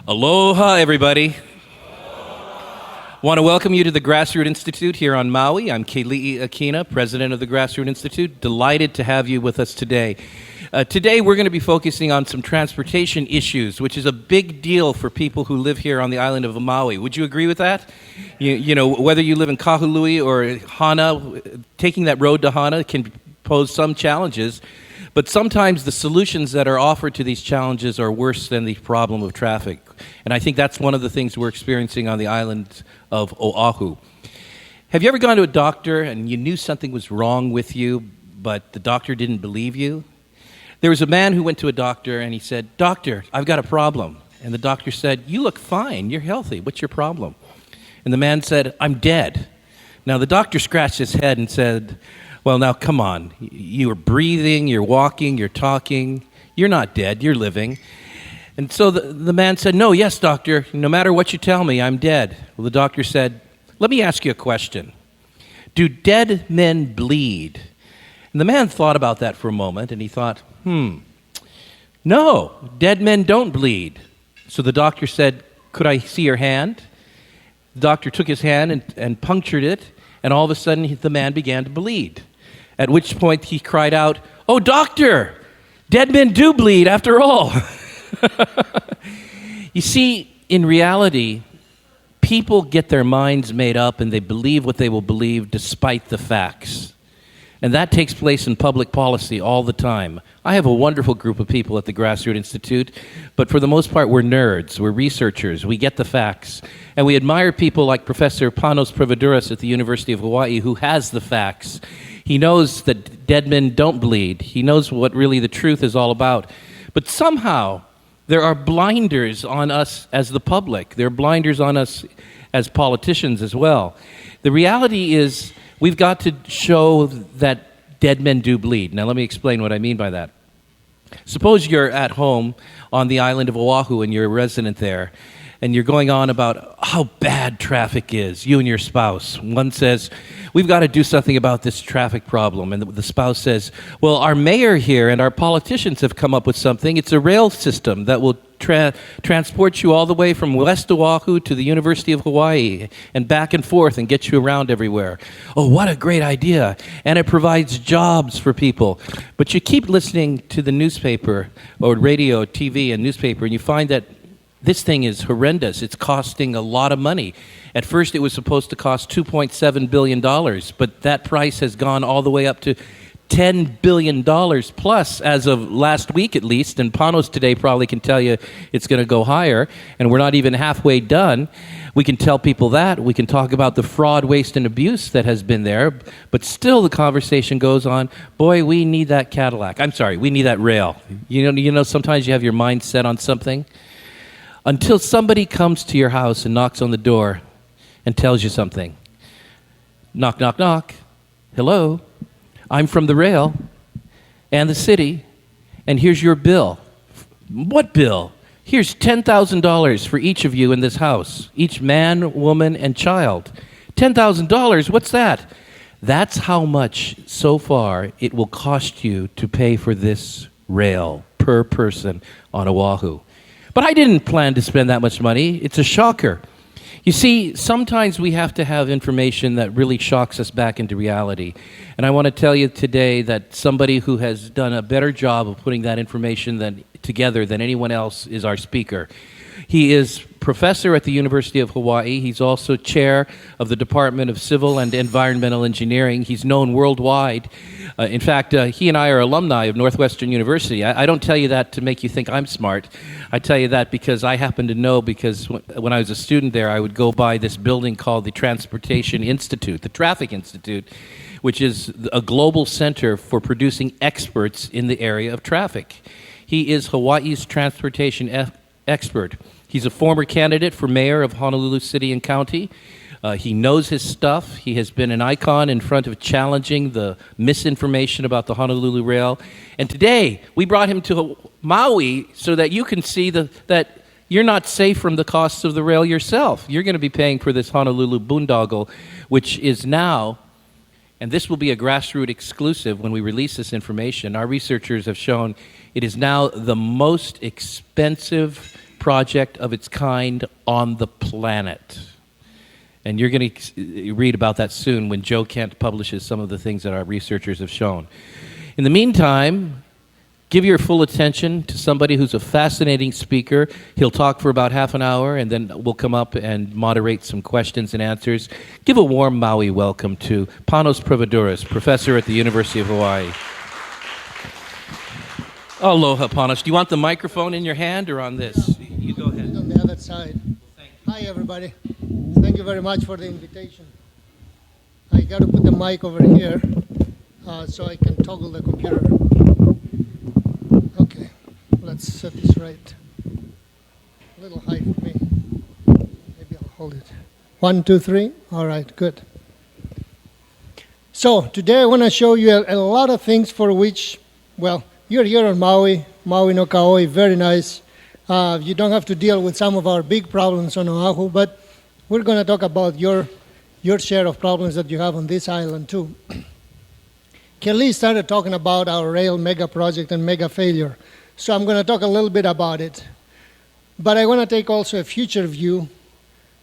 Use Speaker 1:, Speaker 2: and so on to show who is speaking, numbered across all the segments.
Speaker 1: Aloha, everybody. Want to welcome you to the Grassroot Institute here on Maui. I'm Keli'i Akina, president of the Grassroot Institute. Delighted to have you with us today. Today we're going to be focusing on some transportation issues, which is a big deal for people who live here on the island of Maui. Would you agree with that? You know, whether you live in Kahului or Hana, taking that road to Hana can pose some challenges. But sometimes the solutions that are offered to these challenges are worse than the problem of traffic. And I think that's one of the things we're experiencing on the island of Oahu. Have you ever gone to a doctor and you knew something was wrong with you, but the doctor didn't believe you? There was a man who went to a doctor and he said, "Doctor, I've got a problem." And the doctor said, "You look fine, you're healthy, what's your problem?" And the man said, "I'm dead." Now the doctor scratched his head and said, "Well, now, come on. You're breathing, you're walking, you're talking. You're not dead, you're living." And so the man said, "Yes, doctor, no matter what you tell me, I'm dead." Well, the doctor said, "Let me ask you a question. Do dead men bleed?" And the man thought about that for a moment, and he thought, "No, dead men don't bleed." So the doctor said, "Could I see your hand?" The doctor took his hand and punctured it, and all of a sudden the man began to bleed. At which point he cried out, "Oh, doctor, dead men do bleed after all." You see, in reality, people get their minds made up and they believe what they will believe despite the facts. And that takes place in public policy all the time. I have a wonderful group of people at the Grassroot Institute, but for the most part, we're nerds, we're researchers, we get the facts. And we admire people like Professor Panos Prevedouros at the University of Hawaii, who has the facts. He knows that dead men don't bleed. He knows what really the truth is all about. But somehow, there are blinders on us as the public. There are blinders on us as politicians as well. The reality is, we've got to show that dead men do bleed. Now, let me explain what I mean by that. Suppose you're at home on the island of Oahu and you're a resident there, and you're going on about how bad traffic is, you and your spouse. One says, "We've got to do something about this traffic problem." And the spouse says, "Well, our mayor here and our politicians have come up with something. It's a rail system that will transport you all the way from West Oahu to the University of Hawaii and back and forth and get you around everywhere." Oh, what a great idea. And it provides jobs for people. But you keep listening to the newspaper or radio, TV and newspaper, and you find that this thing is horrendous. It's costing a lot of money. At first, it was supposed to cost $2.7 billion, but that price has gone all the way up to $10 billion plus as of last week at least, and Panos today probably can tell you it's going to go higher, and we're not even halfway done. We can tell people that. We can talk about the fraud, waste, and abuse that has been there, but still the conversation goes on, boy, we need that Cadillac. I'm sorry, we need that rail. You know, sometimes you have your mind set on something until somebody comes to your house and knocks on the door and tells you something. Knock, knock, knock. Hello. I'm from the rail and the city, and here's your bill. What bill? Here's $10,000 for each of you in this house, each man, woman, and child. $10,000, what's that? That's how much, so far, it will cost you to pay for this rail per person on Oahu. But I didn't plan to spend that much money. It's a shocker. You see, sometimes we have to have information that really shocks us back into reality. And I want to tell you today that somebody who has done a better job of putting that information together than anyone else is our speaker. He is professor at the University of Hawaii. He's also chair of the Department of Civil and Environmental Engineering. He's known worldwide. In fact, he and I are alumni of Northwestern University. I don't tell you that to make you think I'm smart. I tell you that because I happen to know, because when I was a student there, I would go by this building called the Transportation Institute, the Traffic Institute, which is a global center for producing experts in the area of traffic. He is Hawaii's transportation expert. He's a former candidate for mayor of Honolulu City and County. He knows his stuff. He has been an icon in front of challenging the misinformation about the Honolulu Rail. And today, we brought him to Maui so that you can see that you're not safe from the costs of the rail yourself. You're going to be paying for this Honolulu boondoggle, which is now, and this will be a Grassroot exclusive when we release this information, our researchers have shown it is now the most expensive project of its kind on the planet. And you're going to read about that soon when Joe Kent publishes some of the things that our researchers have shown. In the meantime, give your full attention to somebody who's a fascinating speaker. He'll talk for about half an hour, and then we'll come up and moderate some questions and answers. Give a warm Maui welcome to Panos Prevedouros, professor at the University of Hawaii. Aloha, Panos. Do you want the microphone in your hand or on this? You go ahead.
Speaker 2: On the other side. Hi, everybody. Thank you very much for the invitation. I got to put the mic over here so I can toggle the computer. Okay, let's set this right. A little high for me. Maybe I'll hold it. 1, 2, 3. All right, good. So today I want to show you a lot of things for which, well, you're here on Maui, Maui no Kaoi, very nice. You don't have to deal with some of our big problems on Oahu, but we're going to talk about your share of problems that you have on this island too. Kelly started talking about our rail mega project and mega failure, so I'm going to talk a little bit about it. But I want to take also a future view,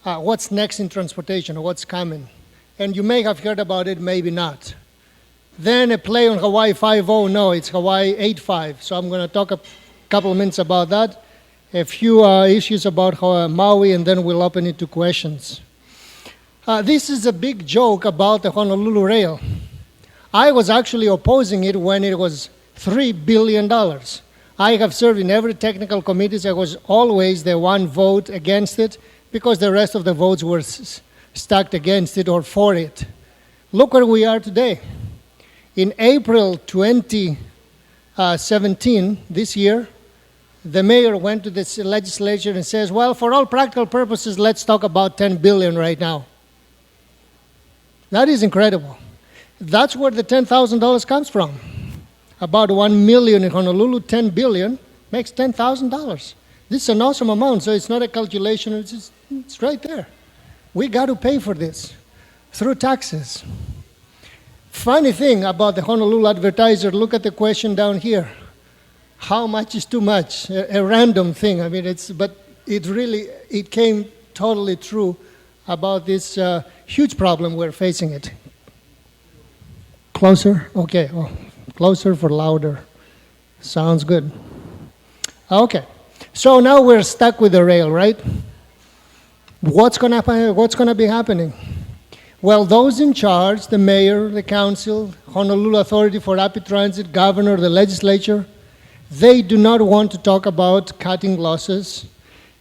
Speaker 2: what's next in transportation, or what's coming. And you may have heard about it, maybe not. Then a play on Hawaii 5.0, no, it's Hawaii 8.5. So I'm going to talk a couple of minutes about that, a few issues about Maui, and then we'll open it to questions. This is a big joke about the Honolulu Rail. I was actually opposing it when it was $3 billion. I have served in every technical committee. I was always the one vote against it because the rest of the votes were stacked against it or for it. Look where we are today. In April 2017, this year, the mayor went to the legislature and says, well, for all practical purposes, let's talk about $10 billion right now. That is incredible. That's where the $10,000 comes from. About 1 million in Honolulu, 10 billion makes $10,000. This is an awesome amount, so it's not a calculation, it's right there. We got to pay for this through taxes. Funny thing about the Honolulu Advertiser, look at the question down here. How much is too much? A random thing. I mean, but it came totally true about this huge problem we're facing it. Closer? Okay. Oh, closer for louder. Sounds good. Okay. So now we're stuck with the rail, right? What's going to be happening? Well, those in charge, the mayor, the council, Honolulu Authority for Rapid Transit, governor, the legislature, they do not want to talk about cutting losses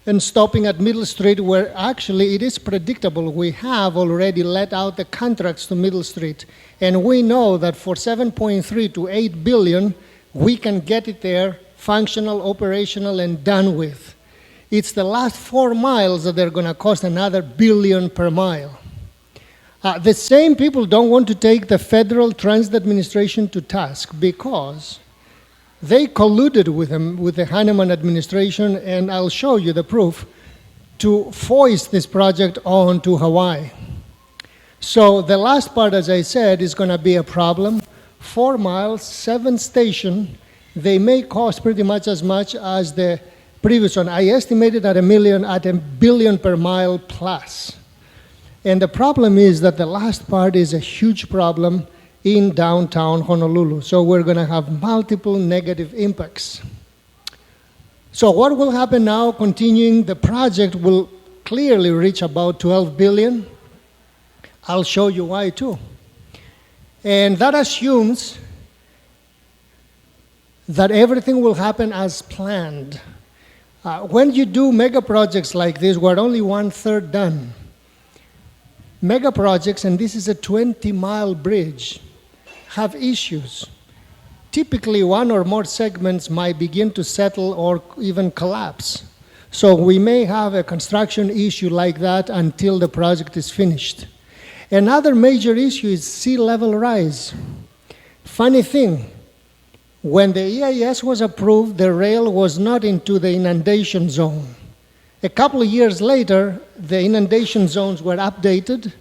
Speaker 2: and stopping at Middle Street, where actually it is predictable. We have already let out the contracts to Middle Street, and we know that for 7.3 to 8 billion, we can get it there, functional, operational, and done with. It's the last 4 miles that they're going to cost another billion per mile. The same people don't want to take the Federal Transit Administration to task because they colluded with them, with the Heinemann administration, and I'll show you the proof, to foist this project onto Hawaii. So the last part, as I said, is going to be a problem. 4 miles, 7 stations, they may cost pretty much as the previous one. I estimated at $1 billion per mile plus. And the problem is that the last part is a huge problem in downtown Honolulu. So we're going to have multiple negative impacts. So what will happen now, continuing, the project will clearly reach about 12 billion. I'll show you why too. And that assumes that everything will happen as planned. When you do mega projects like this, we're only 1/3 done. Mega projects, and this is a 20-mile bridge, have issues. Typically, one or more segments might begin to settle or even collapse. So we may have a construction issue like that until the project is finished. Another major issue is sea level rise. Funny thing, when the EIS was approved, the rail was not into the inundation zone. A couple of years later, the inundation zones were updated,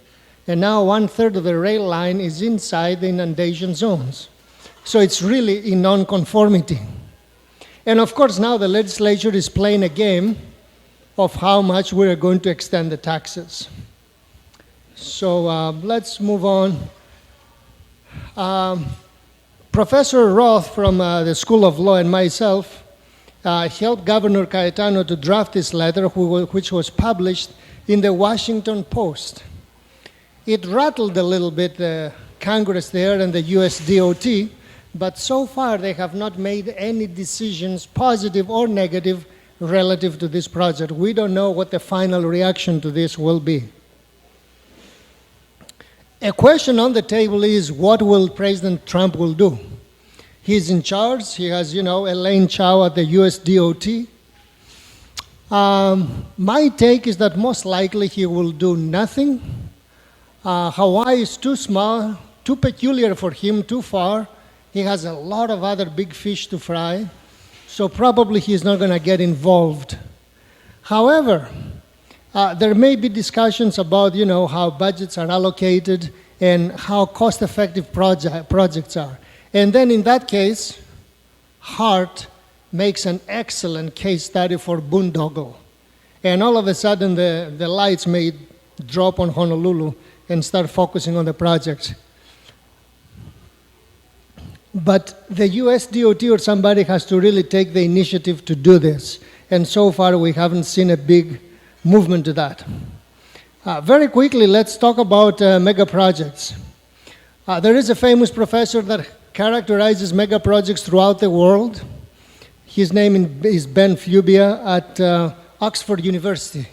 Speaker 2: and now 1/3 of the rail line is inside the inundation zones. So it's really in non-conformity. And of course, now the legislature is playing a game of how much we're going to extend the taxes. So let's move on. Professor Roth from the School of Law and myself helped Governor Cayetano to draft this letter, which was published in the Washington Post. It rattled a little bit the Congress there and the US DOT, but so far they have not made any decisions, positive or negative, relative to this project. We don't know what the final reaction to this will be. A question on the table is, what will President Trump will do? He's in charge. He has, Elaine Chao at the US DOT. My take is that most likely he will do nothing. Hawaii is too small, too peculiar for him, too far. He has a lot of other big fish to fry, so probably he's not going to get involved. However, there may be discussions about, how budgets are allocated and how cost-effective projects are. And then in that case, Hart makes an excellent case study for boondoggle. And all of a sudden, the lights may drop on Honolulu and start focusing on the project. But the US DOT or somebody has to really take the initiative to do this. And so far, we haven't seen a big movement to that. Very quickly, let's talk about mega projects. There is a famous professor that characterizes mega projects throughout the world. His name is Ben Fubia at Oxford University.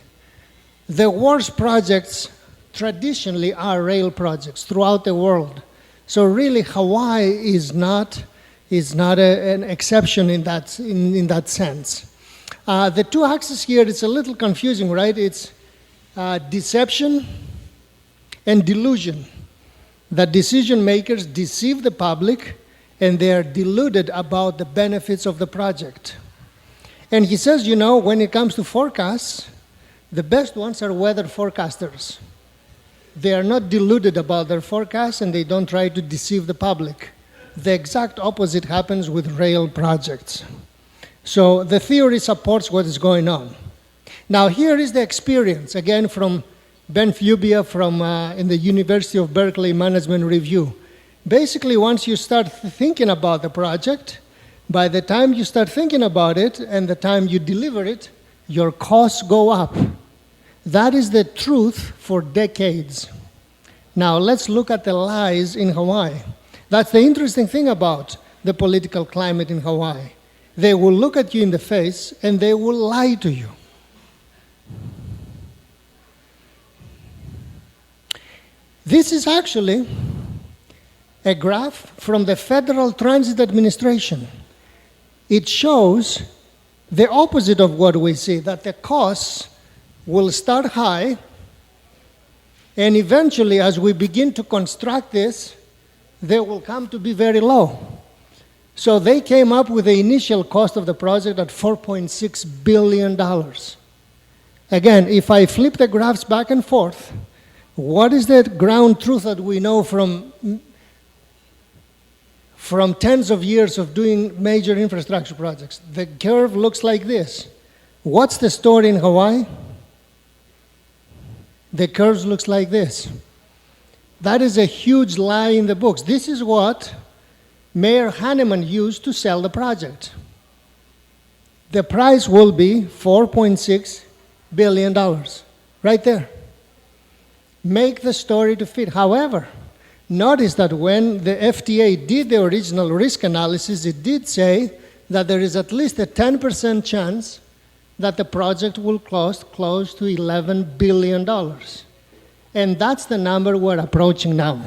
Speaker 2: The worst projects traditionally are rail projects throughout the world. So really, Hawaii is not an exception in that sense. The two axes here, it's a little confusing, right? It's deception and delusion. That decision makers deceive the public and they are deluded about the benefits of the project. And he says, when it comes to forecasts, the best ones are weather forecasters. They are not deluded about their forecasts and they don't try to deceive the public. The exact opposite happens with rail projects. So the theory supports what is going on. Now here is the experience, again from Ben Fubia from in the University of Berkeley Management Review. Basically, once you start thinking about the project, by the time you start thinking about it and the time you deliver it, your costs go up. That is the truth for decades. Now let's look at the lies in Hawaii. That's the interesting thing about the political climate in Hawaii. They will look at you in the face and they will lie to you. This is actually a graph from the Federal Transit Administration. It shows the opposite of what we see, that the costs will start high, and eventually, as we begin to construct this, they will come to be very low. So they came up with the initial cost of the project at $4.6 billion. Again, if I flip the graphs back and forth, what is the ground truth that we know from tens of years of doing major infrastructure projects? The curve looks like this. What's the story in Hawaii? The curves looks like this. That is a huge lie in the books. This is what Mayor Hanneman used to sell the project. The price will be $4.6 billion, right there. Make the story to fit. However, notice that when the FTA did the original risk analysis, it did say that there is at least a 10% chance that the project will cost close to $11 billion. And that's the number we're approaching now.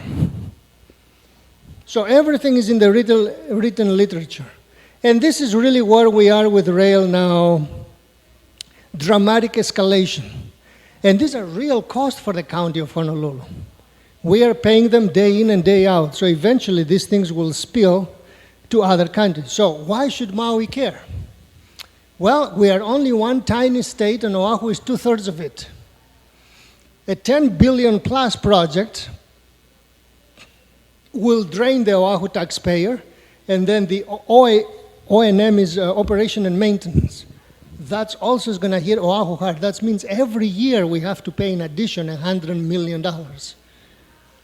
Speaker 2: So everything is in the written literature. And this is really where we are with rail now. Dramatic escalation. And these are real costs for the county of Honolulu. We are paying them day in and day out. So eventually these things will spill to other countries. So why should Maui care? Well, we are only one tiny state and Oahu is 2/3 of it. A $10 billion plus project will drain the Oahu taxpayer, and then the O&M is operation and maintenance. That's also going to hit Oahu hard. That means every year we have to pay in addition $100 million.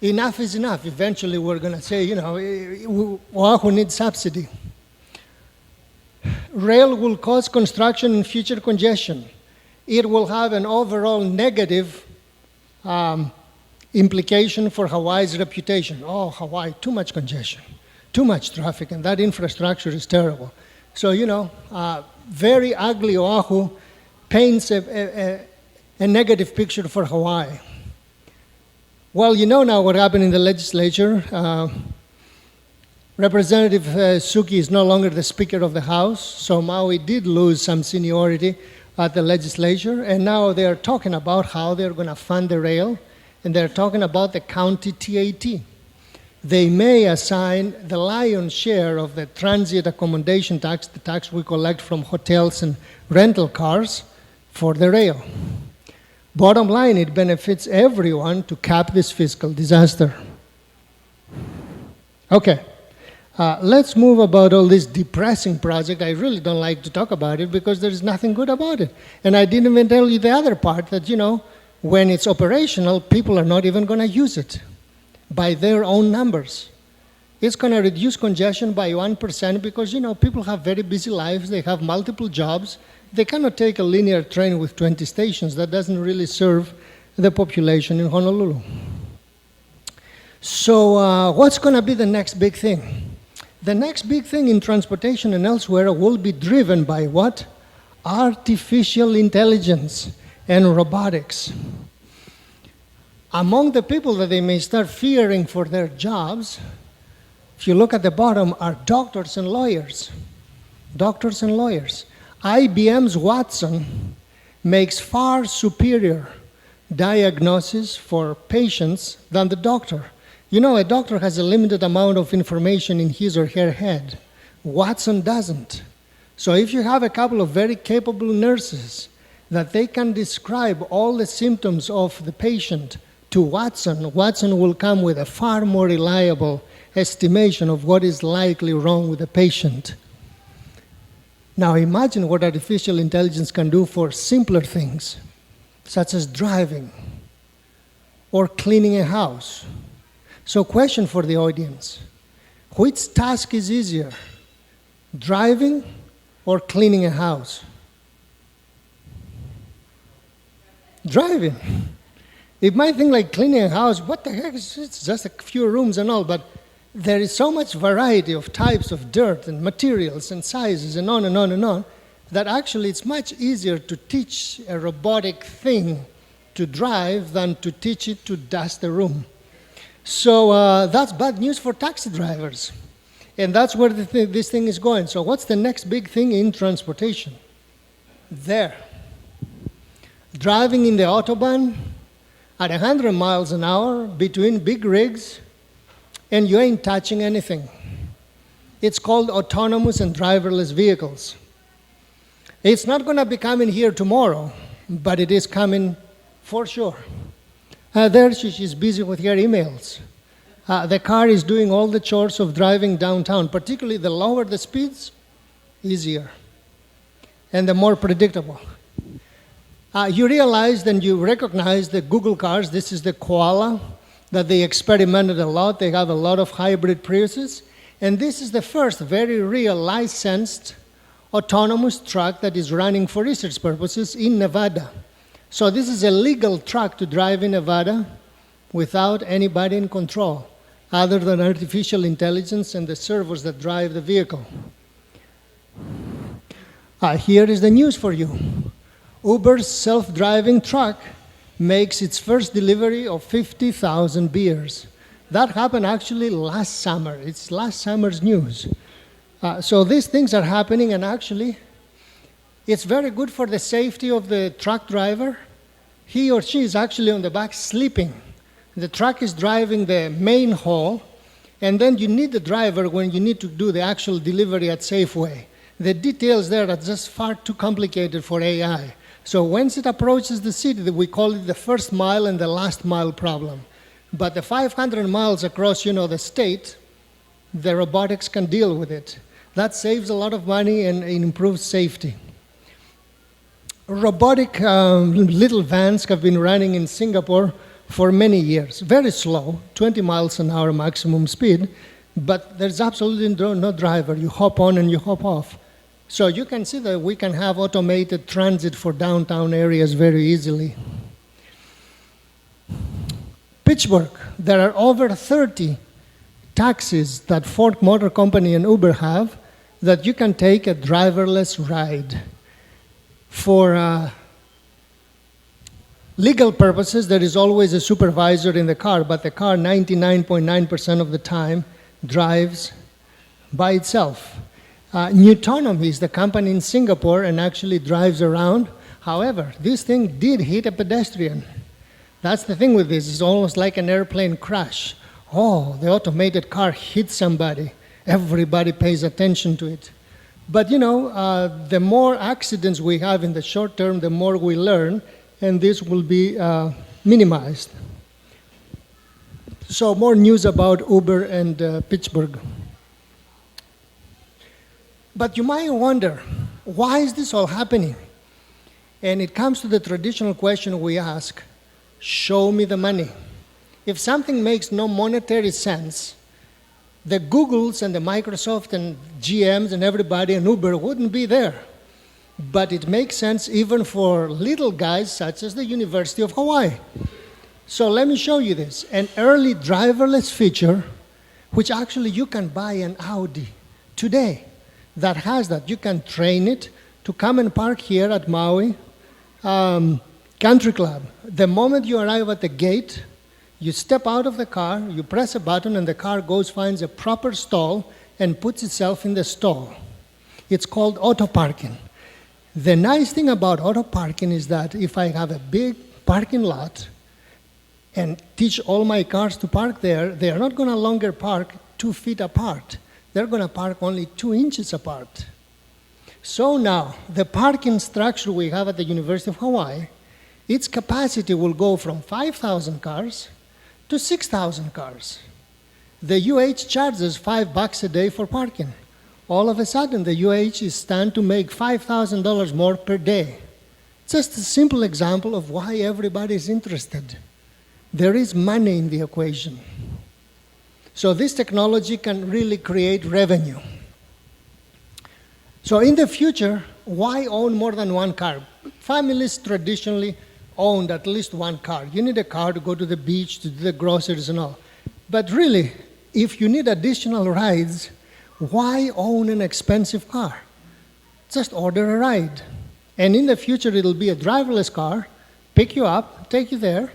Speaker 2: Enough is enough. Eventually we're going to say, Oahu needs subsidy. Rail will cause construction and future congestion. It will have an overall negative implication for Hawaii's reputation. Oh, Hawaii, too much congestion, too much traffic, and that infrastructure is terrible. So, very ugly Oahu paints a negative picture for Hawaii. Well, now what happened in the legislature. Representative Suki is no longer the Speaker of the House, so Maui did lose some seniority at the legislature, and now they're talking about how they're going to fund the rail, and they're talking about the county TAT. They may assign the lion's share of the transient accommodation tax, the tax we collect from hotels and rental cars, for the rail. Bottom line, it benefits everyone to cap this fiscal disaster. Okay. Let's move about all this depressing project. I really don't like to talk about it because there's nothing good about it. And I didn't even tell you the other part that, when it's operational, people are not even going to use it by their own numbers. It's going to reduce congestion by 1% because, people have very busy lives. They have multiple jobs. They cannot take a linear train with 20 stations. That doesn't really serve the population in Honolulu. So what's going to be the next big thing? The next big thing in transportation and elsewhere will be driven by what? Artificial intelligence and robotics. Among the people that they may start fearing for their jobs, if you look at the bottom, are doctors and lawyers. Doctors and lawyers. IBM's Watson makes far superior diagnosis for patients than the doctor. A doctor has a limited amount of information in his or her head. Watson doesn't. So if you have a couple of very capable nurses that they can describe all the symptoms of the patient to Watson, Watson will come with a far more reliable estimation of what is likely wrong with the patient. Now imagine what artificial intelligence can do for simpler things, such as driving or cleaning a house. So question for the audience, which task is easier, driving or cleaning a house? Driving. You might think like cleaning a house, what the heck, it's just a few rooms and all, but there is so much variety of types of dirt and materials and sizes and on and on and on, that actually it's much easier to teach a robotic thing to drive than to teach it to dust a room. So that's bad news for taxi drivers. And that's where this thing is going. So what's the next big thing in transportation? There. Driving in the Autobahn at 100 miles an hour between big rigs, and you ain't touching anything. It's called autonomous and driverless vehicles. It's not going to be coming here tomorrow, but it is coming for sure. There she's busy with her emails. The car is doing all the chores of driving downtown, particularly the lower the speeds, easier, and the more predictable. You realize and you recognize the Google cars. This is the Koala that they experimented a lot. They have a lot of hybrid Priuses. And this is the first very real licensed autonomous truck that is running for research purposes in Nevada. So this is a legal truck to drive in Nevada without anybody in control, other than artificial intelligence and the servers that drive the vehicle. Here is the news for you. Uber's self-driving truck makes its first delivery of 50,000 beers. That happened actually last summer. It's last summer's news. So these things are happening, and actually, it's very good for the safety of the truck driver. He or she is actually on the back sleeping. The truck is driving the main haul, and then you need the driver when you need to do the actual delivery at Safeway. The details there are just far too complicated for AI. So once it approaches the city, we call it the first mile and the last mile problem. But the 500 miles across, the state, the robotics can deal with it. That saves a lot of money and improves safety. Robotic little vans have been running in Singapore for many years. Very slow, 20 miles an hour maximum speed, but there's absolutely no driver. You hop on and you hop off. So you can see that we can have automated transit for downtown areas very easily. Pittsburgh, there are over 30 taxis that Ford Motor Company and Uber have that you can take a driverless ride. For legal purposes, there is always a supervisor in the car, but the car 99.9% of the time drives by itself. Newtonomy is the company in Singapore and actually drives around. However, this thing did hit a pedestrian. That's the thing with this, it's almost like an airplane crash. Oh, the automated car hit somebody. Everybody pays attention to it. But the more accidents we have in the short term, the more we learn, and this will be minimized. So more news about Uber and Pittsburgh. But you might wonder, why is this all happening? And it comes to the traditional question we ask, show me the money. If something makes no monetary sense, the Googles and the Microsoft and GMs and everybody and Uber wouldn't be there. But it makes sense even for little guys such as the University of Hawaii. So let me show you this. An early driverless feature, which actually you can buy an Audi today that has that. You can train it to come and park here at Maui Country Club. The moment you arrive at the gate, you step out of the car, you press a button, and the car goes, finds a proper stall, and puts itself in the stall. It's called auto parking. The nice thing about auto parking is that if I have a big parking lot and teach all my cars to park there, they are not going to longer park 2 feet apart. They're going to park only 2 inches apart. So now, the parking structure we have at the University of Hawaii, its capacity will go from 5,000 cars to 6,000 cars. The UH charges $5 a day for parking. All of a sudden, the UH is stand to make $5,000 more per day. Just a simple example of why everybody is interested. There is money in the equation. So this technology can really create revenue. So in the future, why own more than one car? Families traditionally owned at least one car. You need a car to go to the beach, to do the groceries and all. But really, if you need additional rides, why own an expensive car? Just order a ride. And in the future, it'll be a driverless car, pick you up, take you there,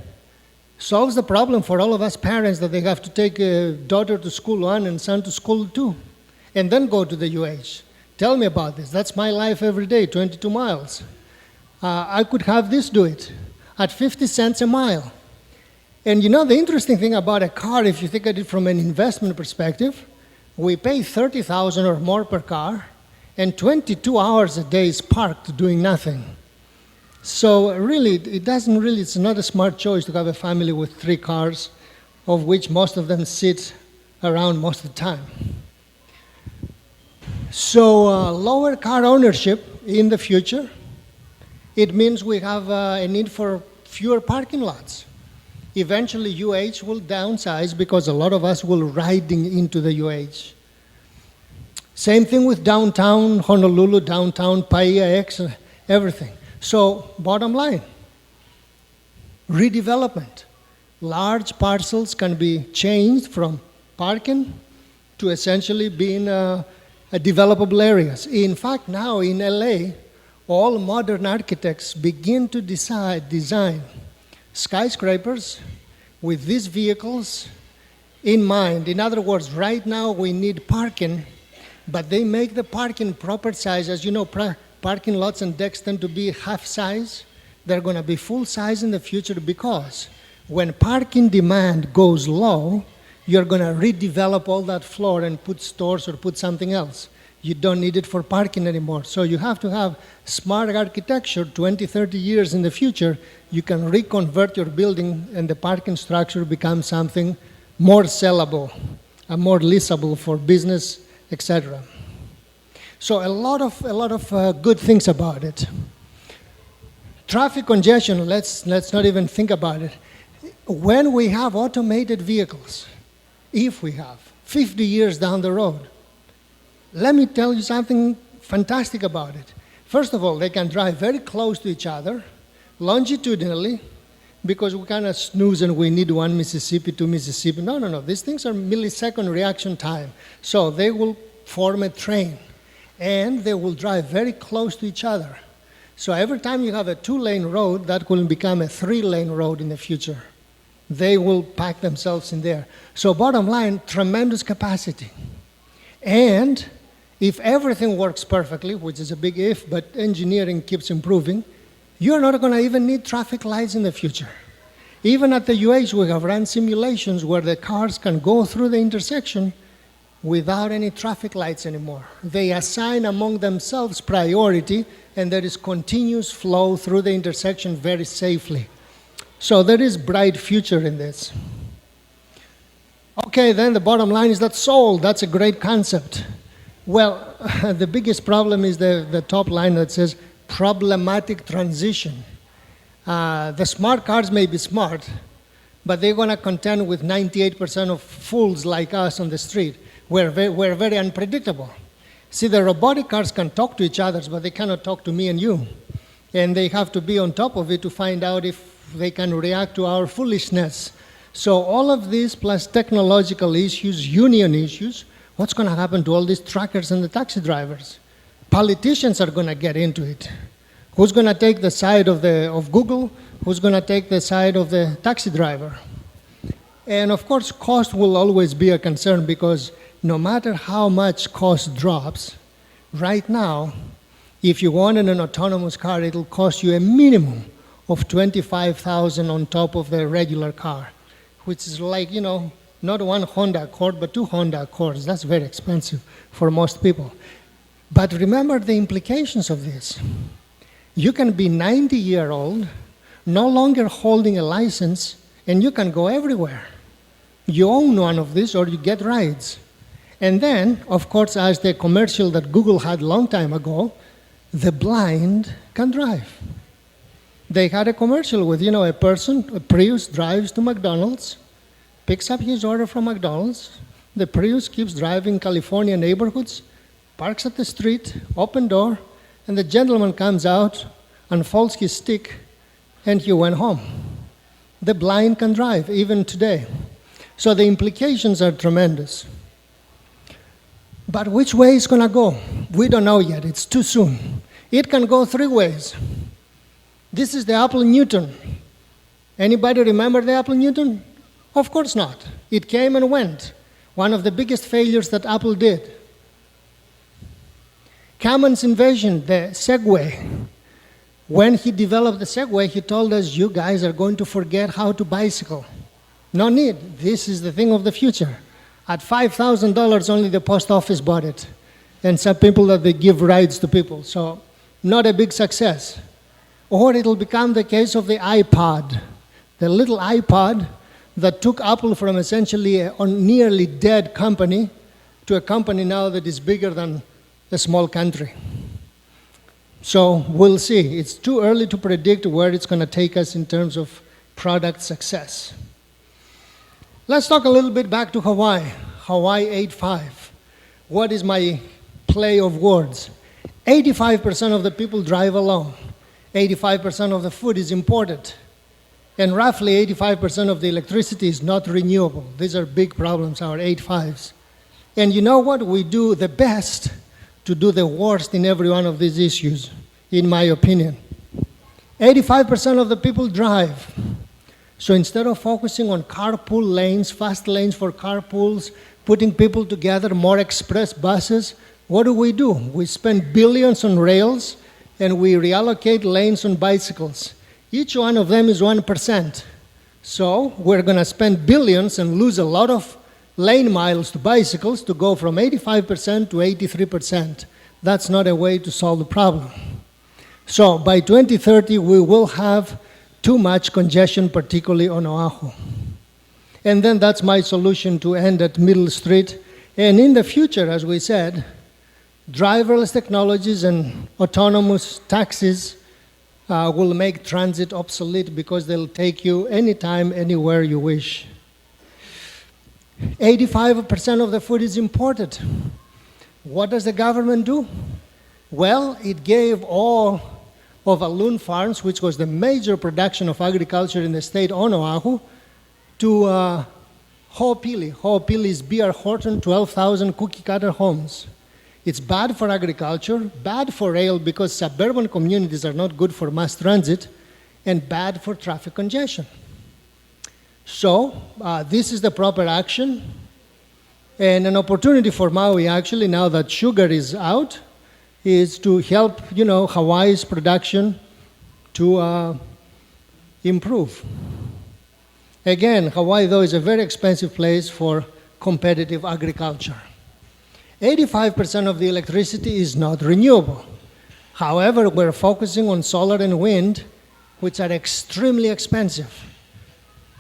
Speaker 2: solves the problem for all of us parents that they have to take a daughter to school 1 and son to school 2, and then go to the UH. Tell me about this. That's my life every day, 22 miles. I could have this do it at 50 cents a mile. And the interesting thing about a car, if you think of it from an investment perspective, we pay $30,000 or more per car, and 22 hours a day is parked doing nothing. So really, it's not a smart choice to have a family with 3 cars, of which most of them sit around most of the time. So lower car ownership in the future, it means we have a need for fewer parking lots. Eventually, UH will downsize because a lot of us will riding into the UH. Same thing with downtown Honolulu, downtown Paia X, everything. So bottom line, redevelopment. Large parcels can be changed from parking to essentially being developable areas. In fact, now in LA, all modern architects begin to design skyscrapers with these vehicles in mind. In other words, right now we need parking, but they make the parking proper size. As you know, parking lots and decks tend to be half size. They're going to be full size in the future because when parking demand goes low, you're going to redevelop all that floor and put stores or put something else. You don't need it for parking anymore. So you have to have smart architecture. 20, 30 years in the future, you can reconvert your building and the parking structure becomes something more sellable, more leasable for business, etc. So a lot of good things about it. Traffic congestion, let's not even think about it. When we have automated vehicles, if we have, 50 years down the road, let me tell you something fantastic about it. First of all, they can drive very close to each other, longitudinally, because we kind of snooze and we need one Mississippi, two Mississippi. No. These things are millisecond reaction time. So they will form a train, and they will drive very close to each other. So every time you have a 2-lane road, that will become a 3-lane road in the future. They will pack themselves in there. So bottom line, tremendous capacity. And if everything works perfectly, which is a big if, but engineering keeps improving, you're not going to even need traffic lights in the future. Even at the UH, we have run simulations where the cars can go through the intersection without any traffic lights anymore. They assign among themselves priority, and there is continuous flow through the intersection very safely. So there is bright future in this. Okay, then the bottom line is that sold. That's a great concept. Well, the biggest problem is the top line that says problematic transition. The smart cars may be smart, but they're going to contend with 98% of fools like us on the street. We're very unpredictable. See, the robotic cars can talk to each other, but they cannot talk to me and you. And they have to be on top of it to find out if they can react to our foolishness. So all of these, plus technological issues, union issues, what's going to happen to all these truckers and the taxi drivers? Politicians are going to get into it. Who's going to take the side of Google? Who's going to take the side of the taxi driver? And of course, cost will always be a concern, because no matter how much cost drops, right now, if you want an autonomous car, it'll cost you a minimum of $25,000 on top of the regular car, which is like, not one Honda Accord, but 2 Honda Accords. That's very expensive for most people. But remember the implications of this. You can be 90-year-old, no longer holding a license, and you can go everywhere. You own one of these, or you get rides. And then, of course, as the commercial that Google had a long time ago, the blind can drive. They had a commercial with, a person, a Prius drives to McDonald's, picks up his order from McDonald's, the Prius keeps driving California neighborhoods, parks at the street, open door, and the gentleman comes out, unfolds his stick, and he went home. The blind can drive, even today. So the implications are tremendous. But which way it's going to go? We don't know yet. It's too soon. It can go 3 ways. This is the Apple Newton. Anybody remember the Apple Newton? Of course not. It came and went. One of the biggest failures that Apple did. Cameron's invention, the Segway. When he developed the Segway, he told us, you guys are going to forget how to bicycle. No need. This is the thing of the future. At $5,000, only the post office bought it. And some people that they give rides to people. So not a big success. Or it'll become the case of the iPod. The little iPod that took Apple from essentially a nearly dead company to a company now that is bigger than a small country. So we'll see. It's too early to predict where it's going to take us in terms of product success. Let's talk a little bit back to Hawaii. Hawaii 8.5. What is my play of words? 85% of the people drive alone. 85% of the food is imported. And roughly 85% of the electricity is not renewable. These are big problems, our 8.5s. And you know what? We do the best to do the worst in every one of these issues, in my opinion. 85% of the people drive. So instead of focusing on carpool lanes, fast lanes for carpools, putting people together, more express buses, what do? We spend billions on rails, and we reallocate lanes on bicycles. Each one of them is 1%. So we're going to spend billions and lose a lot of lane miles to bicycles to go from 85% to 83%. That's not a way to solve the problem. So by 2030, we will have too much congestion, particularly on Oahu. And then that's my solution to end at Middle Street. And in the future, as we said, driverless technologies and autonomous taxis will make transit obsolete because they'll take you anytime, anywhere you wish. 85% of the food is imported. What does the government do? Well, it gave all of Loon Farms, which was the major production of agriculture in the state on Oahu, to Ho'opili. Ho'opili is B.R. Horton, 12,000 cookie cutter homes. It's bad for agriculture, bad for rail because suburban communities are not good for mass transit, and bad for traffic congestion. So this is the proper action, and an opportunity for Maui actually, now that sugar is out, is to help, Hawaii's production to improve. Again, Hawaii, though, is a very expensive place for competitive agriculture. 85% of the electricity is not renewable. However, we're focusing on solar and wind, which are extremely expensive.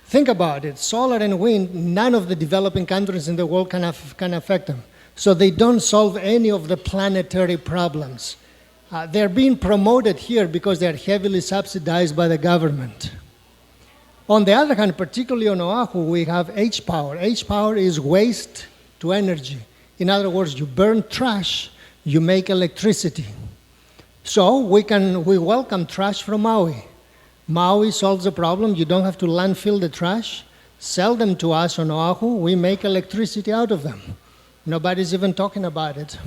Speaker 2: Think about it. Solar and wind, none of the developing countries in the world can affect them. So they don't solve any of the planetary problems. They're being promoted here because they're heavily subsidized by the government. On the other hand, particularly on Oahu, we have H-power. H-power is waste to energy. In other words, you burn trash, you make electricity. So we welcome trash from Maui. Maui solves the problem. You don't have to landfill the trash. Sell them to us on Oahu. We make electricity out of them. Nobody's even talking about it.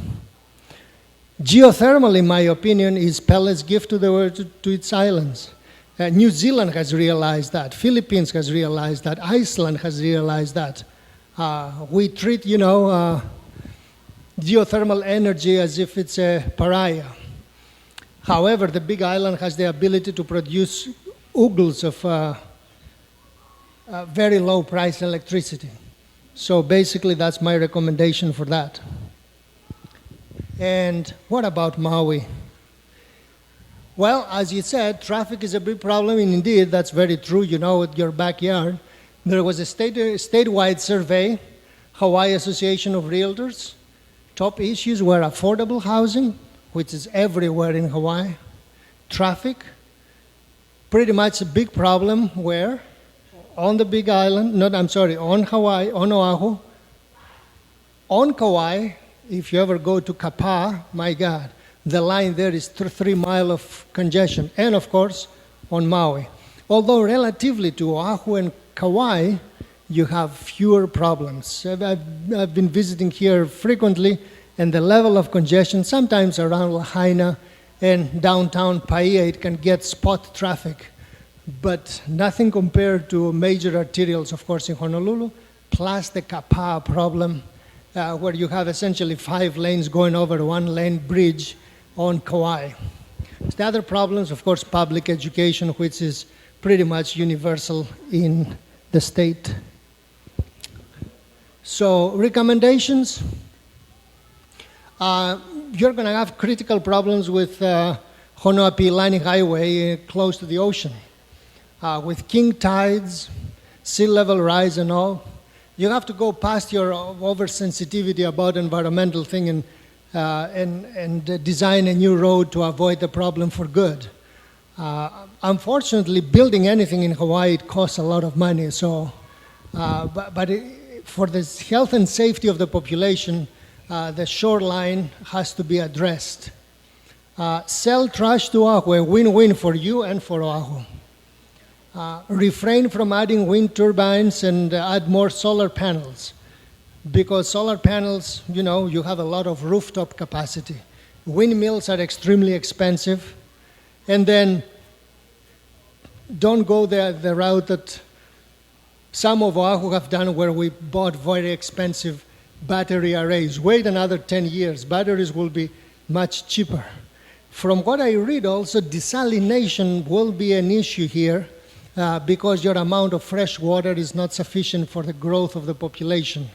Speaker 2: Geothermal, in my opinion, is Pele's gift to its islands. New Zealand has realized that. Philippines has realized that. Iceland has realized that. We treat, geothermal energy as if it's a pariah. However, the Big Island has the ability to produce oodles of very low price electricity. So basically, that's my recommendation for that. And what about Maui? Well, as you said, traffic is a big problem, and indeed, that's very true, with your backyard. There was a statewide survey, Hawaii Association of Realtors. Top issues were affordable housing, which is everywhere in Hawaii, traffic, pretty much a big problem where on the Big Island, on Hawaii, on Oahu, on Kauai, if you ever go to Kapa, my God, the line there is 3 miles of congestion, and of course, on Maui. Although relatively to Oahu and Kauai, you have fewer problems. I've been visiting here frequently, and the level of congestion, sometimes around Lahaina and downtown Paia, it can get spot traffic, but nothing compared to major arterials, of course, in Honolulu, plus the Kapa problem, where you have essentially 5 lanes going over 1-lane bridge on Kauai. The other problems, of course, public education, which is pretty much universal in the state. So, recommendations. You're going to have critical problems with Honoapi-Lani Highway close to the ocean. With king tides, sea level rise and all, you have to go past your oversensitivity about environmental thing and design a new road to avoid the problem for good. Unfortunately, building anything in Hawaii, it costs a lot of money. So, for the health and safety of the population, the shoreline has to be addressed. Sell trash to Oahu, a win-win for you and for Oahu. Refrain from adding wind turbines and add more solar panels, because solar panels, you have a lot of rooftop capacity. Windmills are extremely expensive, and then don't go the route that some of Oahu have done, where we bought very expensive battery arrays. Wait another 10 years, batteries will be much cheaper. From what I read also, desalination will be an issue here, because your amount of fresh water is not sufficient for the growth of the population.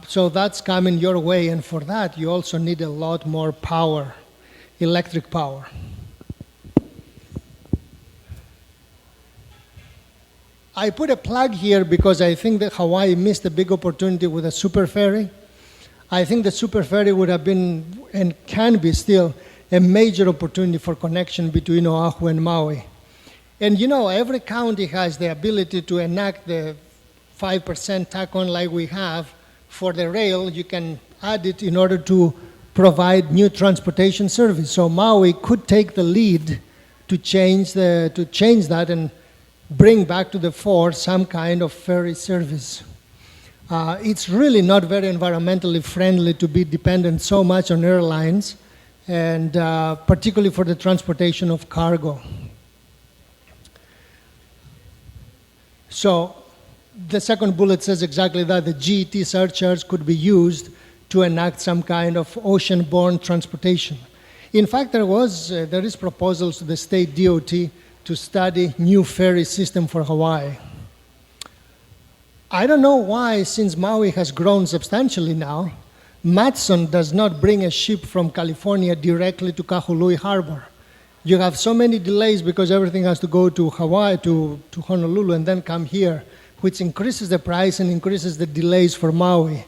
Speaker 2: So that's coming your way, and for that you also need a lot more power, electric power. I put a plug here because I think that Hawaii missed a big opportunity with a super ferry. I think the super ferry would have been, and can be still, a major opportunity for connection between Oahu and Maui. And every county has the ability to enact the 5% tack-on like we have. For the rail, you can add it in order to provide new transportation service. So Maui could take the lead to change that and bring back to the fore some kind of ferry service. It's really not very environmentally friendly to be dependent so much on airlines, and particularly for the transportation of cargo. So the second bullet says exactly that. The GET surcharge could be used to enact some kind of ocean-borne transportation. In fact, there is proposals to the state DOT to study new ferry system for Hawaii. I don't know why, since Maui has grown substantially now, Matson does not bring a ship from California directly to Kahului Harbor. You have so many delays because everything has to go to Hawaii, to Honolulu, and then come here, which increases the price and increases the delays for Maui.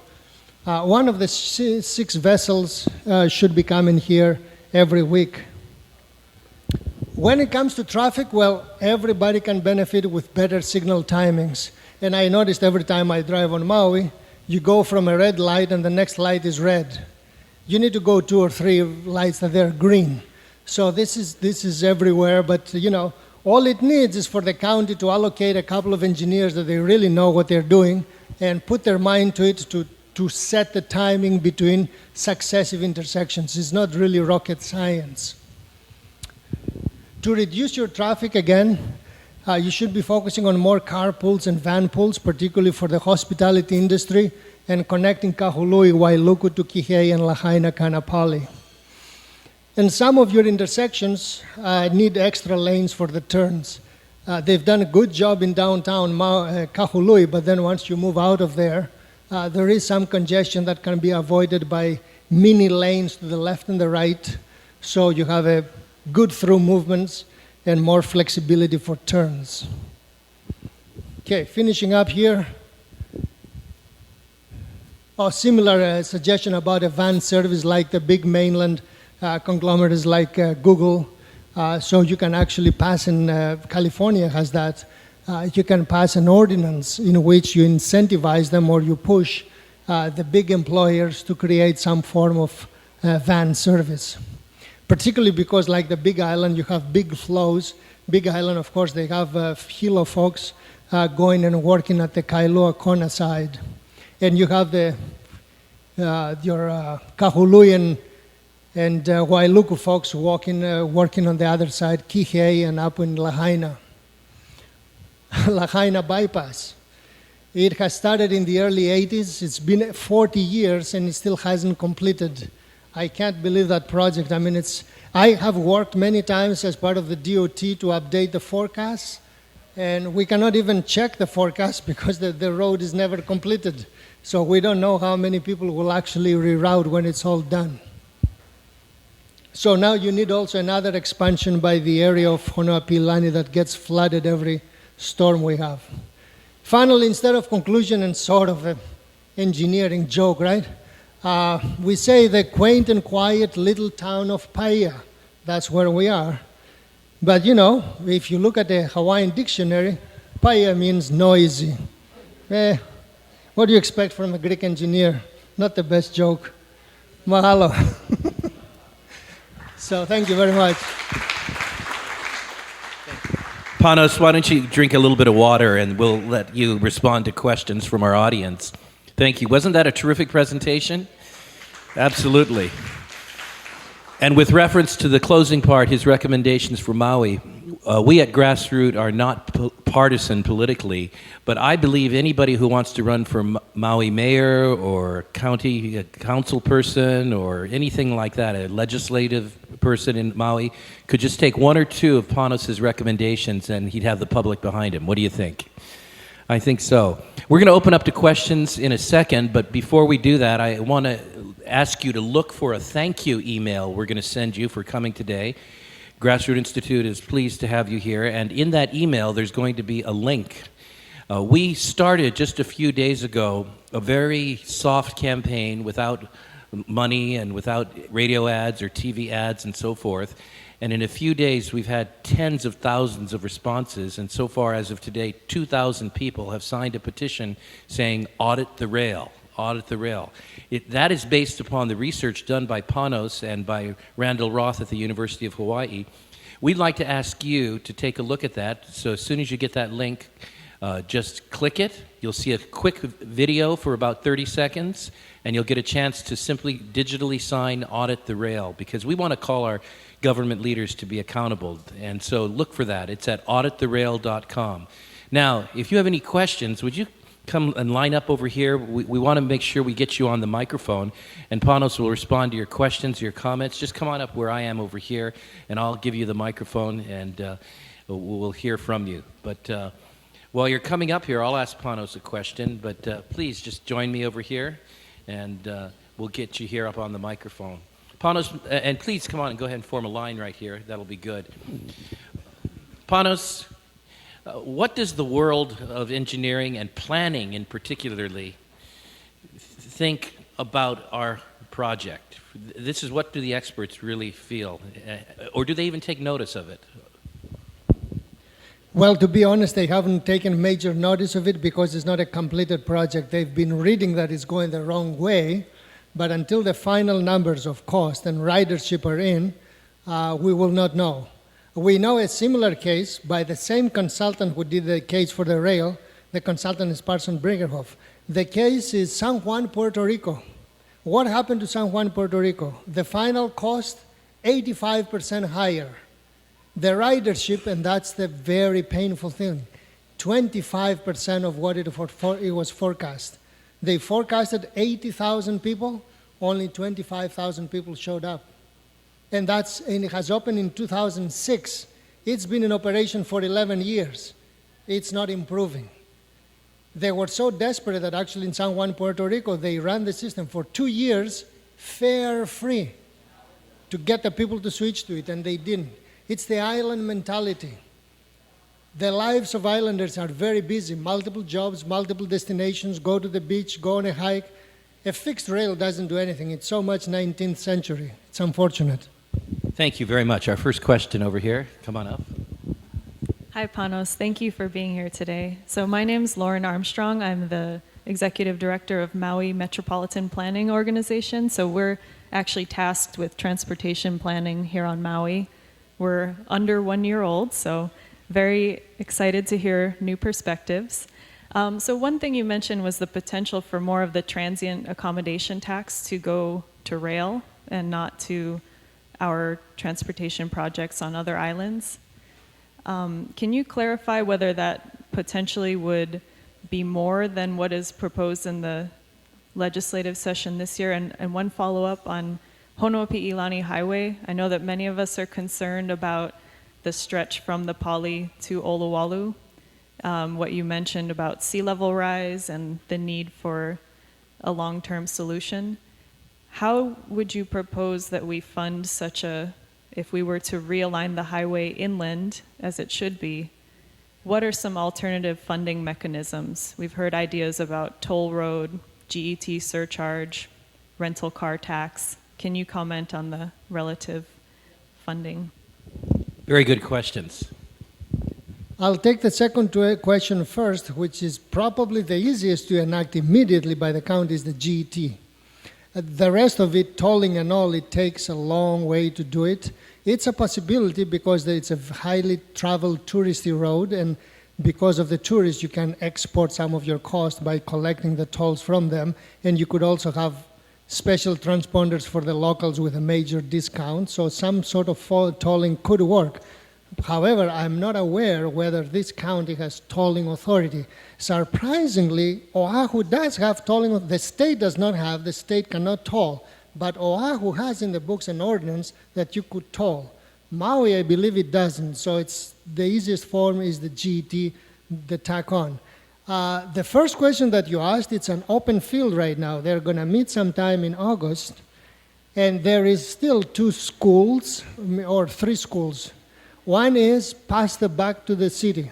Speaker 2: One of the 6 vessels should be coming here every week. When it comes to traffic, well, everybody can benefit with better signal timings. And I noticed every time I drive on Maui, you go from a red light and the next light is red. You need to go 2 or 3 lights that they're green. So this is everywhere, but all it needs is for the county to allocate a couple of engineers that they really know what they're doing and put their mind to it to set the timing between successive intersections. It's not really rocket science. To reduce your traffic again, you should be focusing on more carpools and van pools, particularly for the hospitality industry, and connecting Kahului, Wailuku to Kihei, and Lahaina Kanapali. And some of your intersections need extra lanes for the turns. They've done a good job in downtown Kahului, but then once you move out of there, there is some congestion that can be avoided by mini lanes to the left and the right, so you have a good through movements and more flexibility for turns. Okay, finishing up here. Similar suggestion about a van service like the big mainland conglomerates like Google. So you can actually pass in, California has that. You can pass an ordinance in which you incentivize them or you push the big employers to create some form of van service. Particularly because like the Big Island, you have big flows. Big Island, of course, they have Hilo folks going and working at the Kailua Kona side. And you have your Kahului and Wailuku folks working on the other side, Kihei and up in Lahaina. Lahaina Bypass. It has started in the early 80s. It's been 40 years and it still hasn't completed. I can't believe that project. I mean, I have worked many times as part of the DOT to update the forecast, and we cannot even check the forecast because the road is never completed. So we don't know how many people will actually reroute when it's all done. So now you need also another expansion by the area of Honoapiilani that gets flooded every storm we have. Finally, instead of conclusion and sort of an engineering joke, right? We say the quaint and quiet little town of Paia. That's where we are. But if you look at the Hawaiian dictionary, Paia means noisy. What do you expect from a Greek engineer? Not the best joke. Mahalo. So thank you very much.
Speaker 1: Panos, why don't you drink a little bit of water and we'll let you respond to questions from our audience. Thank you. Wasn't that a terrific presentation? Absolutely. And with reference to the closing part, his recommendations for Maui, we at Grassroot are not partisan politically, but I believe anybody who wants to run for Maui mayor or county council person or anything like that, a legislative person in Maui, could just take 1 or 2 of Panos' recommendations and he'd have the public behind him. What do you think? I think so. We're going to open up to questions in a second, but before we do that, I want to ask you to look for a thank you email we're going to send you for coming today. Grassroot Institute is pleased to have you here, and in that email there's going to be a link. We started just a few days ago a very soft campaign without money and without radio ads or TV ads and so forth. And in a few days, we've had tens of thousands of responses. And so far, as of today, 2,000 people have signed a petition saying, audit the rail, audit the rail. That is based upon the research done by Panos and by Randall Roth at the University of Hawaii. We'd like to ask you to take a look at that. So as soon as you get that link, just click it. You'll see a quick video for about 30 seconds, and you'll get a chance to simply digitally sign Audit the Rail, because we want to call our government leaders to be accountable. And so look for that. It's at audittherail.com. Now, if you have any questions, would you come and line up over here? We want to make sure we get you on the microphone, and Panos will respond to your questions, your comments. Just come on up where I am over here, and I'll give you the microphone, and we'll hear from you. But while you're coming up here, I'll ask Panos a question, but please just join me over here, and we'll get you here up on the microphone. Panos, and please come on and go ahead and form a line right here. That'll be good. Panos, what does the world of engineering and planning in particularly think about our project? This is, what do the experts really feel? Or do they even take notice of it?
Speaker 2: Well, to be honest, they haven't taken major notice of it because it's not a completed project. They've been reading that it's going the wrong way, but until the final numbers of cost and ridership are in, we will not know. We know a similar case by the same consultant who did the case for the rail. The consultant is Parson Bringerhoff. The case is San Juan, Puerto Rico. What happened to San Juan, Puerto Rico? The final cost, 85% higher. The ridership, and that's the very painful thing, 25% of what it was forecast. They forecasted 80,000 people, only 25,000 people showed up. And it has opened in 2006. It's been in operation for 11 years. It's not improving. They were so desperate that actually in San Juan, Puerto Rico, they ran the system for 2 years, fare-free, to get the people to switch to it, and they didn't. It's the island mentality. The lives of islanders are very busy, multiple jobs, multiple destinations, go to the beach, go on a hike. A fixed rail doesn't do anything. It's so much 19th century. It's unfortunate.
Speaker 1: Thank you very much. Our first question over here. Come on up.
Speaker 3: Hi, Panos. Thank you for being here today. So my name's Lauren Armstrong. I'm the Executive Director of Maui Metropolitan Planning Organization. So we're actually tasked with transportation planning here on Maui. We're under 1 year old, so very excited to hear new perspectives. So one thing you mentioned was the potential for more of the transient accommodation tax to go to rail and not to our transportation projects on other islands. Can you clarify whether that potentially would be more than what is proposed in the legislative session this year? And one follow-up on Honoapi'ilani Highway. I know that many of us are concerned about the stretch from the Pali to Oluwalu, what you mentioned about sea level rise and the need for a long-term solution. How would you propose that we fund if we were to realign the highway inland as it should be, what are some alternative funding mechanisms? We've heard ideas about toll road, GET surcharge, rental car tax. Can you comment on the relative funding?
Speaker 1: Very good questions.
Speaker 2: I'll take the second question first, which is probably the easiest to enact immediately by the county is the GET. The rest of it, tolling and all, it takes a long way to do it. It's a possibility because it's a highly traveled touristy road, and because of the tourists, you can export some of your cost by collecting the tolls from them, and you could also have special transponders for the locals with a major discount, so some sort of tolling could work. However, I'm not aware whether this county has tolling authority. Surprisingly, Oahu does have tolling. The state does not have. The state cannot toll. But Oahu has in the books an ordinance that you could toll. Maui, I believe it doesn't. So it's the easiest form is the GET, the tack on. The first question that you asked, it's an open field right now. They're going to meet sometime in August. And there is still 2 schools, or 3 schools. One is pass the buck to the city.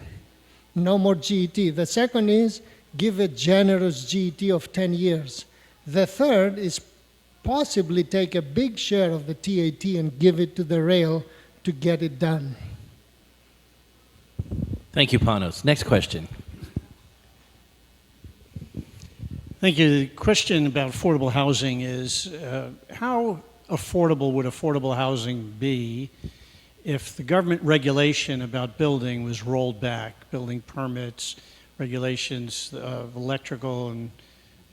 Speaker 2: No more GET. The second is give a generous GET of 10 years. The third is possibly take a big share of the TAT and give it to the rail to get it done.
Speaker 1: Thank you, Panos. Next question.
Speaker 4: Thank you. The question about affordable housing is how affordable would affordable housing be if the government regulation about building was rolled back, building permits, regulations of electrical and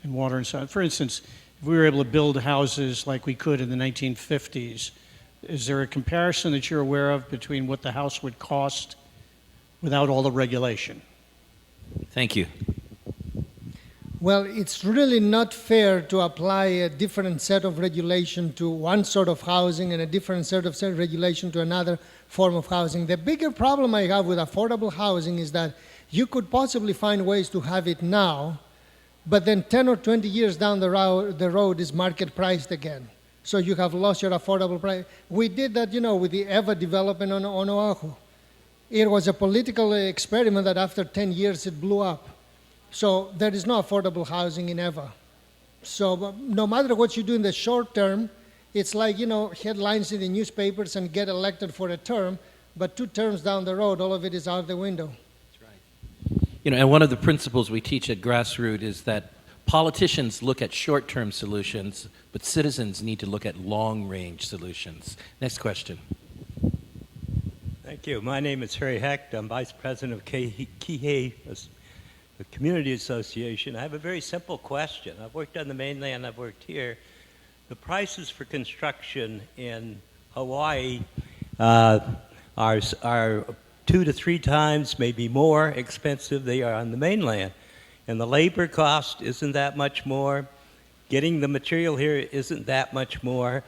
Speaker 4: water and so on? For instance, if we were able to build houses like we could in the 1950s, is there a comparison that you're aware of between what the house would cost without all the regulation?
Speaker 1: Thank you.
Speaker 2: Well, it's really not fair to apply a different set of regulation to one sort of housing and a different set of regulation to another form of housing. The bigger problem I have with affordable housing is that you could possibly find ways to have it now, but then 10 or 20 years down the road is market priced again. So you have lost your affordable price. We did that, with the EVA development on Oahu. It was a political experiment that after 10 years it blew up. So there is no affordable housing in EVA. So no matter what you do in the short term, it's like, headlines in the newspapers and get elected for a term, but 2 terms down the road, all of it is out the window.
Speaker 1: And one of the principles we teach at Grassroot is that politicians look at short-term solutions, but citizens need to look at long-range solutions. Next question.
Speaker 5: Thank you. My name is Harry Hecht. I'm Vice President of Kihei, the Community Association. I have a very simple question. I've worked on the mainland, I've worked here. The prices for construction in Hawaii are 2 to 3 times, maybe more expensive they are on the mainland. And the labor cost isn't that much more. Getting the material here isn't that much more.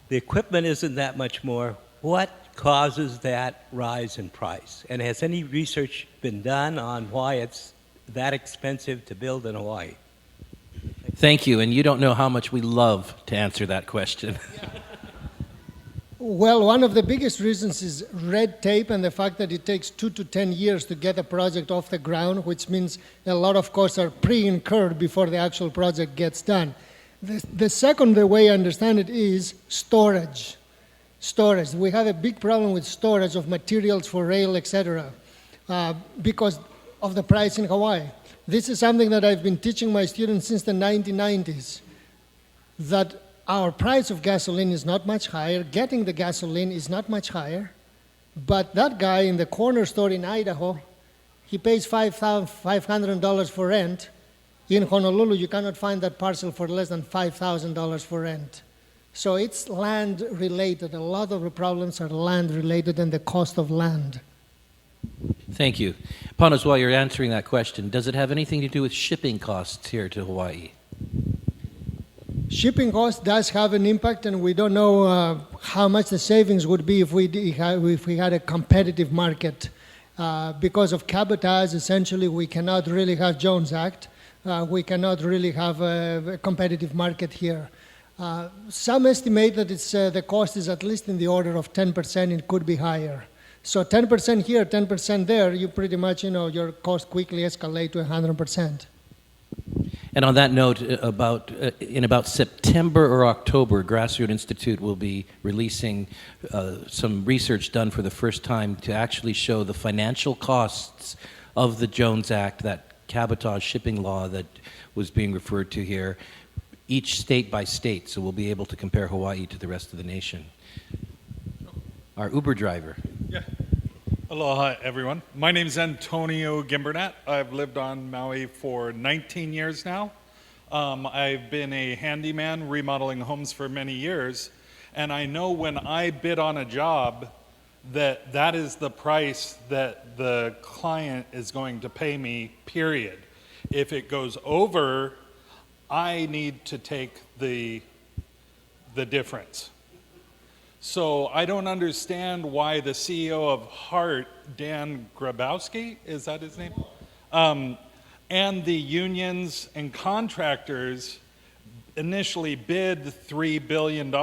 Speaker 5: The equipment isn't that much more. What causes that rise in price? And has any research been done on why it's that expensive to build in Hawaii?
Speaker 1: Thank you, and you don't know how much we love to answer that question.
Speaker 2: Well, one of the biggest reasons is red tape and the fact that it takes 2 to 10 years to get a project off the ground, which means a lot of costs are pre-incurred before the actual project gets done. The second, the way I understand it, is storage. Storage. We have a big problem with storage of materials for rail, etc., because of the price in Hawaii. This is something that I've been teaching my students since the 1990s, that our price of gasoline is not much higher, getting the gasoline is not much higher, but that guy in the corner store in Idaho, he pays $500 for rent. In Honolulu, you cannot find that parcel for less than $5,000 for rent. So it's land related. A lot of the problems are land related and the cost of land.
Speaker 1: Thank you. Panos, while you're answering that question, does it have anything to do with shipping costs here to Hawaii?
Speaker 2: Shipping cost does have an impact, and we don't know how much the savings would be if we had a competitive market. Because of cabotage, essentially, we cannot really have Jones Act. We cannot really have a competitive market here. Some estimate that the cost is at least in the order of 10%. It could be higher. So 10% here, 10% there, you pretty much, your cost quickly escalate to 100%.
Speaker 1: And on that note, in about September or October, Grassroot Institute will be releasing some research done for the first time to actually show the financial costs of the Jones Act, that cabotage shipping law that was being referred to here, each state by state, so we'll be able to compare Hawaii to the rest of the nation. Our Uber driver.
Speaker 6: Yeah. Aloha, everyone. My name is Antonio Gimbernat. I've lived on Maui for 19 years now. I've been a handyman remodeling homes for many years, and I know when I bid on a job that is the price that the client is going to pay me, period. If it goes over, I need to take the difference. So I don't understand why the CEO of Hart, Dan Grabowski, is that his name? And the unions and contractors initially bid $3 billion,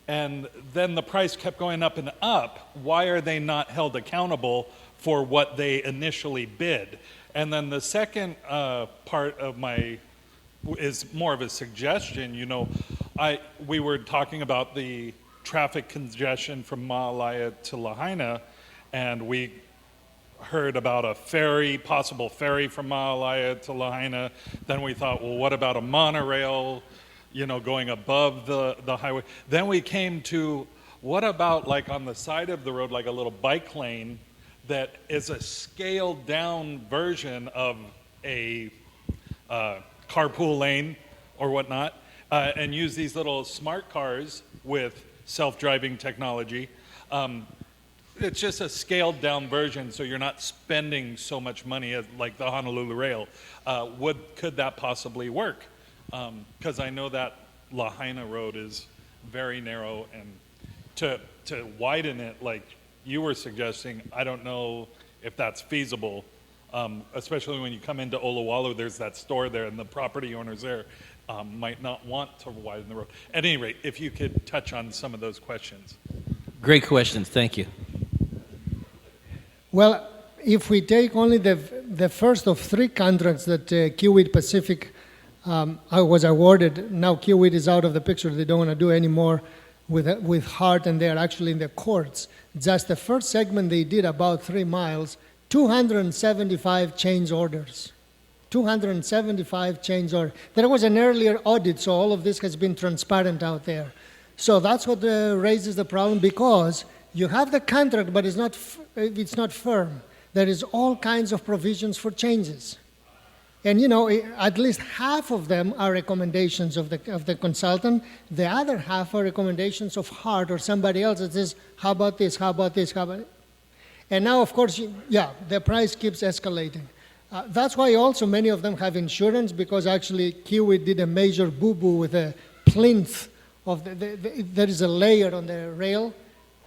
Speaker 6: and then the price kept going up and up. Why are they not held accountable for what they initially bid? And then the second part of my is more of a suggestion. we were talking about the traffic congestion from Maui to Lahaina, and we heard about a ferry, possible ferry from Maui to Lahaina. Then we thought, well, what about a monorail, going above the highway? Then we came to, what about like on the side of the road, like a little bike lane that is a scaled down version of a carpool lane or whatnot, and use these little smart cars with self-driving technology. It's just a scaled down version, so you're not spending so much money as like the Honolulu Rail. Could that possibly work? Because I know that Lahaina Road is very narrow, and to widen it like you were suggesting, I don't know if that's feasible. Especially when you come into Olowalu, there's that store there, and the property owners there might not want to widen the road. At any rate, if you could touch on some of those questions.
Speaker 1: Great questions. Thank you.
Speaker 2: Well, if we take only the first of 3 contracts that Kiewit Pacific was awarded, now Kiewit is out of the picture. They don't want to do any more with Hart, and they're actually in the courts. Just the first segment they did, about 3 miles, 275 change orders. 275 change orders. There was an earlier audit, so all of this has been transparent out there. So that's what raises the problem, because you have the contract, but it's not firm. There is all kinds of provisions for changes. And at least half of them are recommendations of the consultant. The other half are recommendations of Hart or somebody else that says, how about this, how about this, how about it? And now, of course, the price keeps escalating. That's why also many of them have insurance, because actually Kiewit did a major boo-boo with a plinth there is a layer on the rail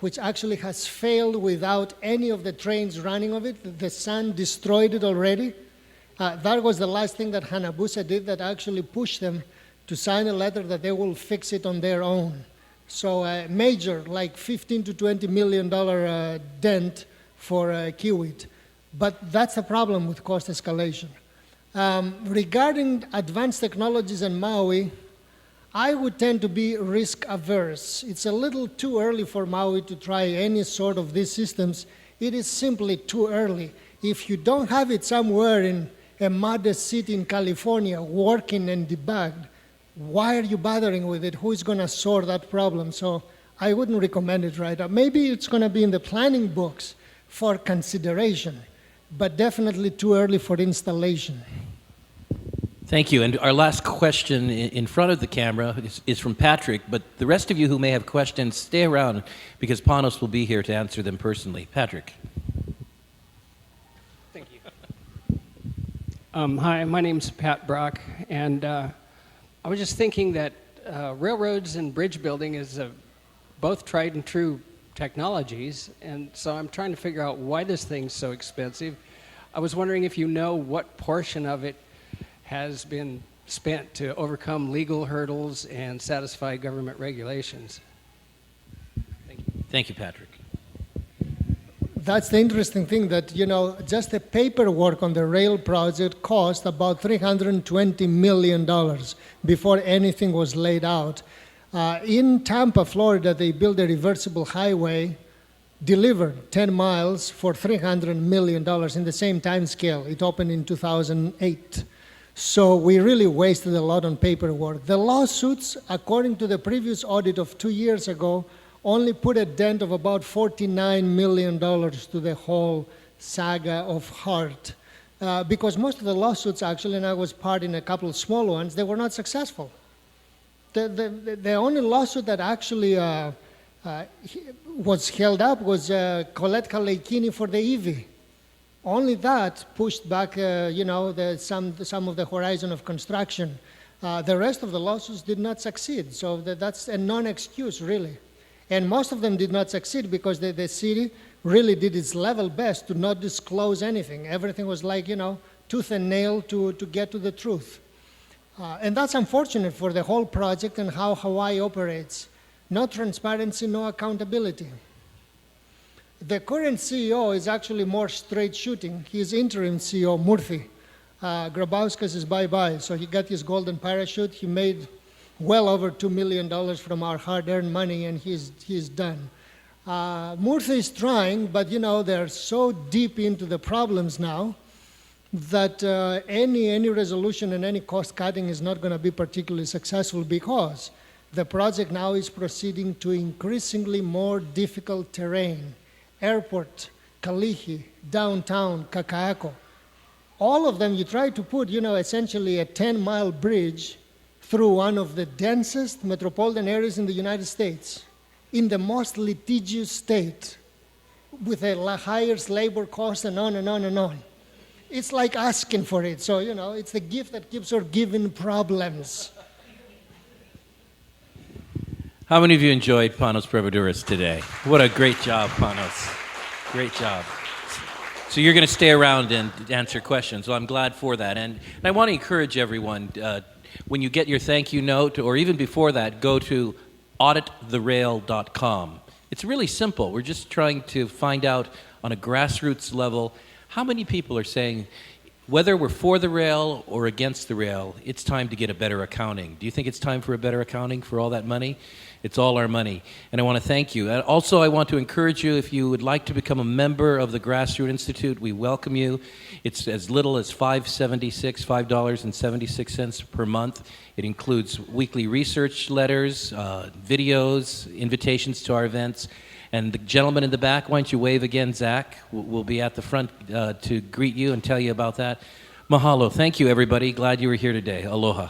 Speaker 2: which actually has failed without any of the trains running of it. The sun destroyed it already. That was the last thing that Hanabusa did that actually pushed them to sign a letter that they will fix it on their own. So a major, like $15 to $20 million dent for Kiewit. But that's the problem with cost escalation. Regarding advanced technologies in Maui, I would tend to be risk averse. It's a little too early for Maui to try any sort of these systems. It is simply too early. If you don't have it somewhere in a modest city in California working and debugged, why are you bothering with it? Who's going to solve that problem? So I wouldn't recommend it right now. Maybe it's going to be in the planning books for consideration, but definitely too early for installation.
Speaker 1: Thank you. And our last question in front of the camera is from Patrick, but the rest of you who may have questions, stay around because Panos will be here to answer them personally. Patrick.
Speaker 7: Thank you. Hi, my name's Pat Brock, and I was just thinking that railroads and bridge building is both tried and true technologies, and so I'm trying to figure out why this thing's so expensive. I was wondering if you know what portion of it has been spent to overcome legal hurdles and satisfy government regulations. Thank you.
Speaker 1: Thank you, Patrick.
Speaker 2: That's the interesting thing that, just the paperwork on the rail project cost about $320 million before anything was laid out. In Tampa, Florida, they built a reversible highway, delivered 10 miles for $300 million in the same time scale. It opened in 2008. So we really wasted a lot on paperwork. The lawsuits, according to the previous audit of 2 years ago, only put a dent of about $49 million to the whole saga of Hart. Because most of the lawsuits actually, and I was part in a couple of small ones, they were not successful. The only lawsuit that actually was held up was Colette Kaleikini for the EV. Only that pushed back, some of the horizon of construction. The rest of the lawsuits did not succeed, so that's a non-excuse, really. And most of them did not succeed because the city really did its level best to not disclose anything. Everything was like, tooth and nail to get to the truth. And that's unfortunate for the whole project and how Hawaii operates. No transparency, no accountability. The current CEO is actually more straight shooting. He's interim CEO, Murthy. Grabauskas is bye-bye, so he got his golden parachute. He made well over $2 million from our hard-earned money, and he's done. Murthy is trying, but they're so deep into the problems now that any resolution and any cost cutting is not going to be particularly successful, because the project now is proceeding to increasingly more difficult terrain. Airport, Kalihi, downtown, Kaka'ako. All of them, you try to put, essentially a 10-mile bridge through one of the densest metropolitan areas in the United States, in the most litigious state, with the highest labor costs and on and on and on. It's like asking for it. So, it's the gift that keeps on giving problems.
Speaker 1: How many of you enjoyed Panos Prevedouros today? What a great job, Panos. Great job. So you're going to stay around and answer questions. Well, I'm glad for that. And I want to encourage everyone, when you get your thank you note, or even before that, go to audittherail.com. It's really simple. We're just trying to find out on a grassroots level how many people are saying, whether we're for the rail or against the rail, it's time to get a better accounting. Do you think it's time for a better accounting for all that money? It's all our money. And I want to thank you. And also, I want to encourage you, if you would like to become a member of the Grassroot Institute, we welcome you. It's as little as $5.76 per month. It includes weekly research letters, videos, invitations to our events. And the gentleman in the back, why don't you wave again, Zach? We'll be at the front to greet you and tell you about that. Mahalo. Thank you, everybody. Glad you were here today. Aloha.